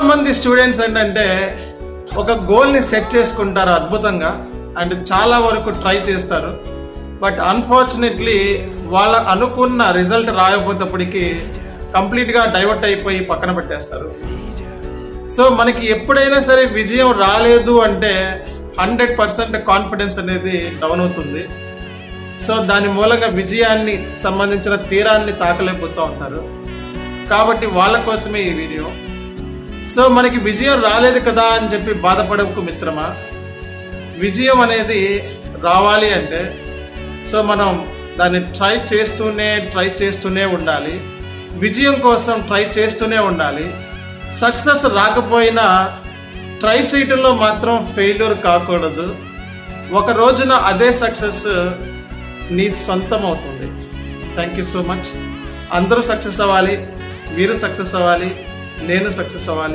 మంది స్టూడెంట్స్ ఏంటంటే ఒక గోల్ని సెట్ చేసుకుంటారు అద్భుతంగా అండ్ చాలా వరకు ట్రై చేస్తారు. బట్ అన్ఫార్చునేట్లీ వాళ్ళ అనుకున్న రిజల్ట్ రాకపోతేప్పటికి కంప్లీట్గా డైవర్ట్ అయిపోయి పక్కన పెట్టేస్తారు. సో మనకి ఎప్పుడైనా సరే విజయం రాలేదు అంటే 100% కాన్ఫిడెన్స్ అనేది డౌన్ అవుతుంది. సో దాని మూలంగా విజయాన్ని సంబంధించిన తీరాన్ని తాకలేకపోతూ ఉంటారు. కాబట్టి వాళ్ళ కోసమే ఈ వీడియో. సో మనకి విజయం రాలేదు కదా అని చెప్పి బాధపడకు మిత్రమా. విజయం అనేది రావాలి అంటే సో మనం దాన్ని ట్రై చేస్తూనే ఉండాలి. విజయం కోసం ట్రై చేస్తూనే ఉండాలి. సక్సెస్ రాకపోయినా ట్రై చేయటంలో మాత్రం ఫెయిల్యూర్ కాకూడదు. ఒక రోజున అదే సక్సెస్ నీ సొంతం అవుతుంది. Thank you so much. అందరూ సక్సెస్ అవ్వాలి, మీరు సక్సెస్ అవ్వాలి, నేను సక్సెస్ అవ్వాలి.